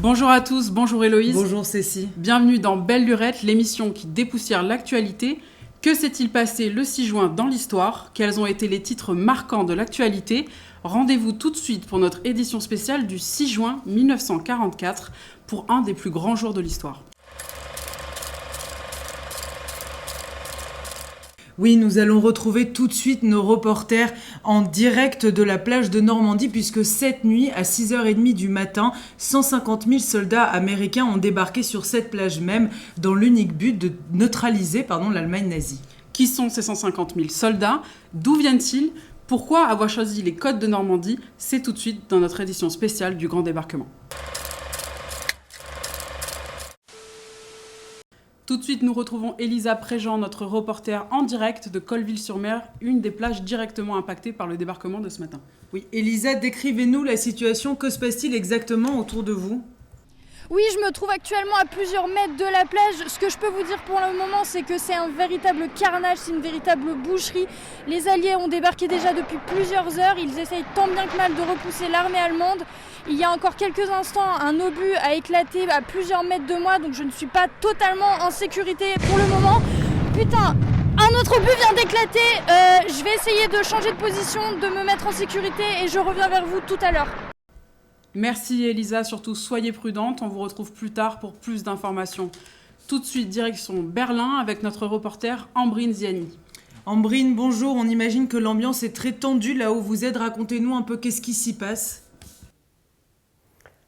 Bonjour à tous, bonjour Héloïse. Bonjour Cécile. Bienvenue dans Belle Lurette, l'émission qui dépoussière l'actualité. Que s'est-il passé le 6 juin dans l'histoire? Quels ont été les titres marquants de l'actualité? Rendez-vous tout de suite pour notre édition spéciale du 6 juin 1944 pour un des plus grands jours de l'histoire. Oui, nous allons retrouver tout de suite nos reporters en direct de la plage de Normandie puisque cette nuit, à 6h30 du matin, 150 000 soldats américains ont débarqué sur cette plage même dans l'unique but de neutraliser l'Allemagne nazie. Qui sont ces 150 000 soldats? D'où viennent-ils? Pourquoi avoir choisi les côtes de Normandie? C'est tout de suite dans notre édition spéciale du Grand Débarquement. Tout de suite, nous retrouvons Elisa Préjean, notre reporter en direct de Colleville-sur-Mer, une des plages directement impactées par le débarquement de ce matin. Oui, Elisa, décrivez-nous la situation. Que se passe-t-il exactement autour de vous ? Oui, je me trouve actuellement à plusieurs mètres de la plage. Ce que je peux vous dire pour le moment, c'est que c'est un véritable carnage, c'est une véritable boucherie. Les Alliés ont débarqué déjà depuis plusieurs heures. Ils essayent tant bien que mal de repousser l'armée allemande. Il y a encore quelques instants, un obus a éclaté à plusieurs mètres de moi, donc je ne suis pas totalement en sécurité pour le moment. Putain, un autre obus vient d'éclater. Je vais essayer de changer de position, de me mettre en sécurité et je reviens vers vous tout à l'heure. Merci Elisa, surtout soyez prudente, on vous retrouve plus tard pour plus d'informations. Tout de suite, direction Berlin avec notre reporter Ambrine Ziani. Ambrine, bonjour, on imagine que l'ambiance est très tendue là où vous êtes. Racontez-nous un peu qu'est-ce qui s'y passe.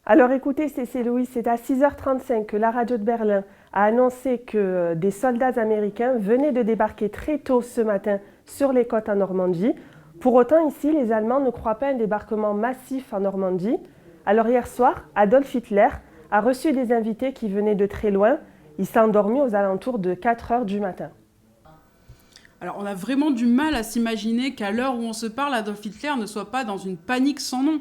Alors écoutez, c'est Louis, c'est à 6h35 que la radio de Berlin a annoncé que des soldats américains venaient de débarquer très tôt ce matin sur les côtes en Normandie. Pour autant, ici, les Allemands ne croient pas à un débarquement massif en Normandie. Alors hier soir, Adolf Hitler a reçu des invités qui venaient de très loin. Il s'est endormi aux alentours de 4h du matin. Alors on a vraiment du mal à s'imaginer qu'à l'heure où on se parle, Adolf Hitler ne soit pas dans une panique sans nom.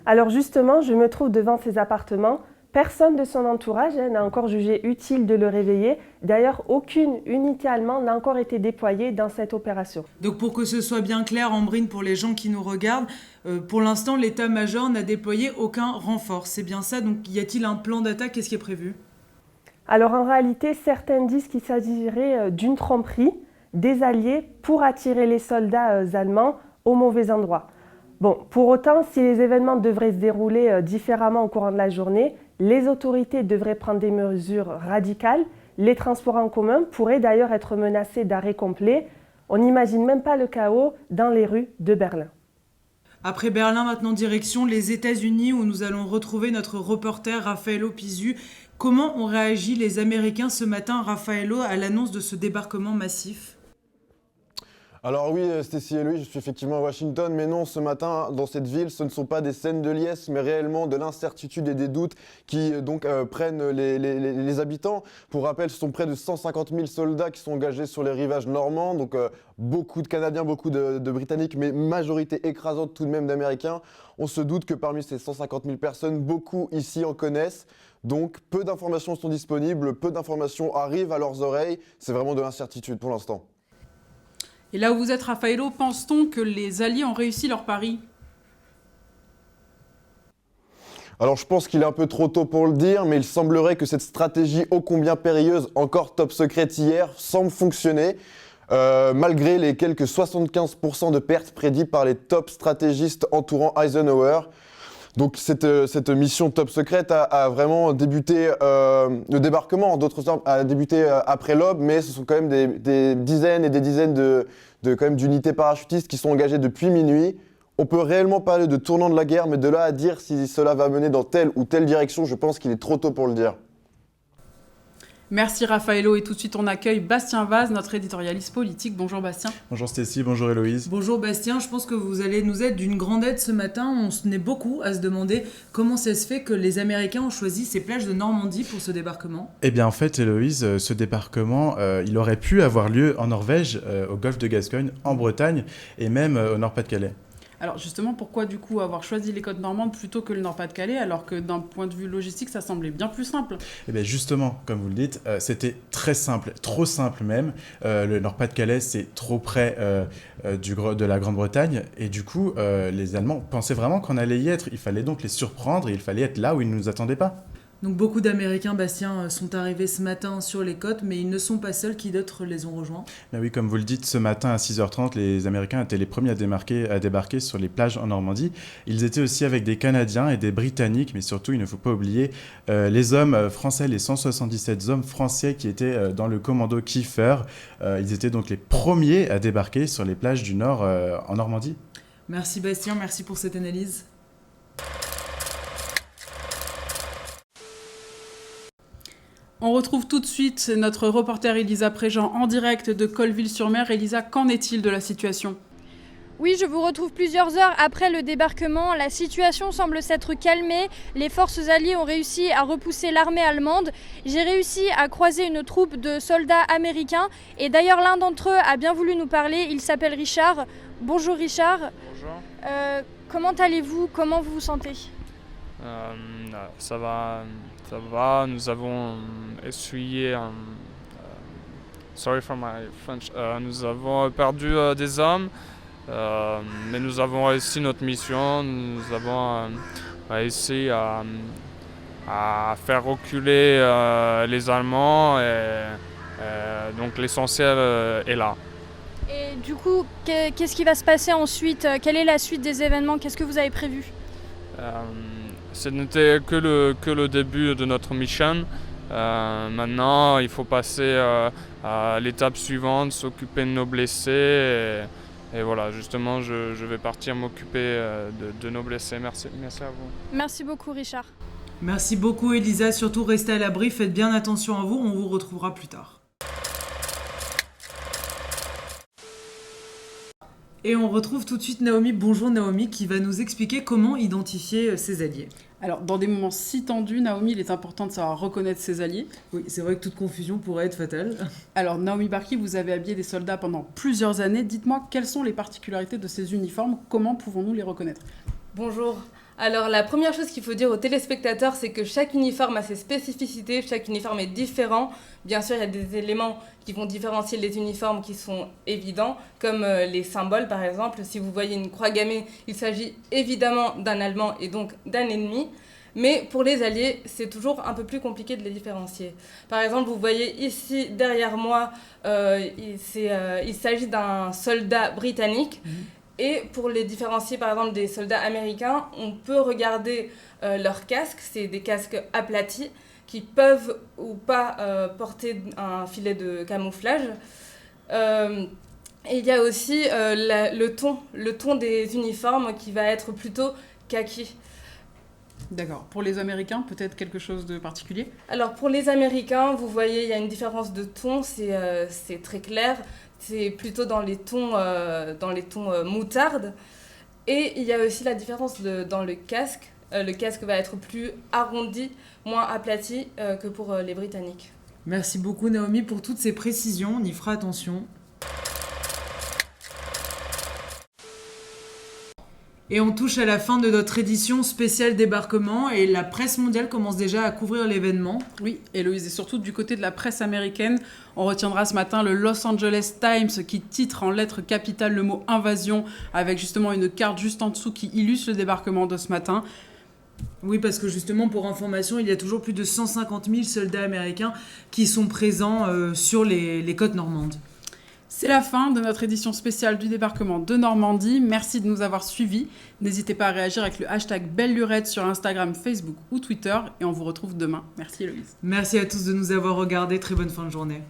Alors justement, je me trouve devant ces appartements. Personne de son entourage n'a encore jugé utile de le réveiller. D'ailleurs, aucune unité allemande n'a encore été déployée dans cette opération. Donc pour que ce soit bien clair, Ambrine, pour les gens qui nous regardent, pour l'instant, l'état-major n'a déployé aucun renfort. C'est bien ça, donc y a-t-il un plan d'attaque? Qu'est-ce qui est prévu? Alors en réalité, certains disent qu'il s'agirait d'une tromperie des Alliés pour attirer les soldats allemands au mauvais endroit. Bon, pour autant, si les événements devraient se dérouler différemment au courant de la journée, les autorités devraient prendre des mesures radicales. Les transports en commun pourraient d'ailleurs être menacés d'arrêt complet. On n'imagine même pas le chaos dans les rues de Berlin. Après Berlin, maintenant direction les États-Unis où nous allons retrouver notre reporter Raffaello Pisu. Comment ont réagi les Américains ce matin, Raffaello, à l'annonce de ce débarquement massif ? Alors oui, Stécie et Louis, je suis effectivement à Washington, mais non, ce matin, dans cette ville, ce ne sont pas des scènes de liesse, mais réellement de l'incertitude et des doutes qui prennent les habitants. Pour rappel, ce sont près de 150 000 soldats qui sont engagés sur les rivages normands, donc beaucoup de Canadiens, beaucoup de Britanniques, mais majorité écrasante tout de même d'Américains. On se doute que parmi ces 150 000 personnes, beaucoup ici en connaissent. Donc peu d'informations sont disponibles, peu d'informations arrivent à leurs oreilles. C'est vraiment de l'incertitude pour l'instant. Et là où vous êtes, Raffaello, pense-t-on que les Alliés ont réussi leur pari? Alors je pense qu'il est un peu trop tôt pour le dire, mais il semblerait que cette stratégie ô combien périlleuse, encore top secrète hier, semble fonctionner. Malgré les quelques 75% de pertes prédites par les top stratégistes entourant Eisenhower. Donc cette mission top secrète a vraiment débuté, le débarquement en d'autres termes a débuté après l'aube, mais ce sont quand même des dizaines et des dizaines d'unités parachutistes qui sont engagées depuis minuit. On peut réellement parler de tournant de la guerre, mais de là à dire si cela va mener dans telle ou telle direction, je pense qu'il est trop tôt pour le dire. Merci Raffaello, et tout de suite on accueille Bastien Vaz, notre éditorialiste politique. Bonjour Bastien. Bonjour Stécie, bonjour Héloïse. Bonjour Bastien, je pense que vous allez nous être d'une grande aide ce matin. On se est beaucoup à se demander comment ça se fait que les Américains ont choisi ces plages de Normandie pour ce débarquement. Eh bien en fait Héloïse, ce débarquement, il aurait pu avoir lieu en Norvège, au golfe de Gascogne, en Bretagne et même au Nord-Pas-de-Calais. Alors justement, pourquoi du coup avoir choisi les côtes normandes plutôt que le Nord-Pas-de-Calais, alors que d'un point de vue logistique, ça semblait bien plus simple? Et bien justement, comme vous le dites, c'était très simple, trop simple même. Le Nord-Pas-de-Calais, c'est trop près de la Grande-Bretagne. Et du coup, les Allemands pensaient vraiment qu'on allait y être. Il fallait donc les surprendre et il fallait être là où ils ne nous attendaient pas. Donc beaucoup d'Américains, Bastien, sont arrivés ce matin sur les côtes, mais ils ne sont pas seuls, qui d'autres les ont rejoints? Ben oui, comme vous le dites, ce matin à 6h30, les Américains étaient les premiers à débarquer sur les plages en Normandie. Ils étaient aussi avec des Canadiens et des Britanniques, mais surtout, il ne faut pas oublier les hommes français, les 177 hommes français qui étaient dans le commando Kiefer. Ils étaient donc les premiers à débarquer sur les plages du Nord en Normandie. Merci Bastien, merci pour cette analyse. On retrouve tout de suite notre reporter Elisa Préjean en direct de Colleville-sur-Mer. Elisa, qu'en est-il de la situation? Oui, je vous retrouve plusieurs heures après le débarquement. La situation semble s'être calmée. Les forces alliées ont réussi à repousser l'armée allemande. J'ai réussi à croiser une troupe de soldats américains. Et d'ailleurs, l'un d'entre eux a bien voulu nous parler. Il s'appelle Richard. Bonjour Richard. Bonjour. Comment allez-vous? Comment vous vous sentez? Ça va. Nous avons essuyé. Sorry for my French. Nous avons perdu des hommes, mais nous avons réussi notre mission. Nous avons réussi à faire reculer les Allemands et donc l'essentiel est là. Et du coup, qu'est-ce qui va se passer ensuite? Quelle est la suite des événements? Qu'est-ce que vous avez prévu? Ce n'était que le début de notre mission. Maintenant, il faut passer à l'étape suivante, s'occuper de nos blessés. Et voilà, justement, je vais partir m'occuper de nos blessés. Merci à vous. Merci beaucoup, Richard. Merci beaucoup Elisa, surtout restez à l'abri, faites bien attention à vous, on vous retrouvera plus tard. Et on retrouve tout de suite Naomi. Bonjour Naomi, qui va nous expliquer comment identifier ses alliés. Alors, dans des moments si tendus, Naomi, il est important de savoir reconnaître ses alliés. Oui, c'est vrai que toute confusion pourrait être fatale. Alors, Naomi Barki, vous avez habillé des soldats pendant plusieurs années. Dites-moi, quelles sont les particularités de ces uniformes? Comment pouvons-nous les reconnaître? Bonjour. Alors la première chose qu'il faut dire aux téléspectateurs, c'est que chaque uniforme a ses spécificités, chaque uniforme est différent. Bien sûr, il y a des éléments qui vont différencier les uniformes qui sont évidents, comme les symboles par exemple. Si vous voyez une croix gammée, il s'agit évidemment d'un Allemand et donc d'un ennemi. Mais pour les alliés, c'est toujours un peu plus compliqué de les différencier. Par exemple, vous voyez ici derrière moi, il s'agit d'un soldat britannique. Et pour les différencier par exemple des soldats américains, on peut regarder leurs casques, c'est des casques aplatis qui peuvent ou pas porter un filet de camouflage. Et il y a aussi le ton des uniformes qui va être plutôt kaki. D'accord. Pour les Américains, peut-être quelque chose de particulier? Alors pour les Américains, vous voyez, il y a une différence de ton, c'est très clair. C'est plutôt dans les tons moutarde. Et il y a aussi la différence dans le casque. Le casque va être plus arrondi, moins aplati que pour les Britanniques. Merci beaucoup Naomi pour toutes ces précisions, on y fera attention. Et on touche à la fin de notre édition spéciale débarquement et la presse mondiale commence déjà à couvrir l'événement. Oui, Héloïse, et surtout du côté de la presse américaine, on retiendra ce matin le Los Angeles Times qui titre en lettres capitales le mot invasion avec justement une carte juste en dessous qui illustre le débarquement de ce matin. Oui, parce que justement, pour information, il y a toujours plus de 150 000 soldats américains qui sont présents sur les côtes normandes. C'est la fin de notre édition spéciale du débarquement de Normandie. Merci de nous avoir suivis. N'hésitez pas à réagir avec le hashtag BelleLurette sur Instagram, Facebook ou Twitter. Et on vous retrouve demain. Merci Héloïse. Merci à tous de nous avoir regardés. Très bonne fin de journée.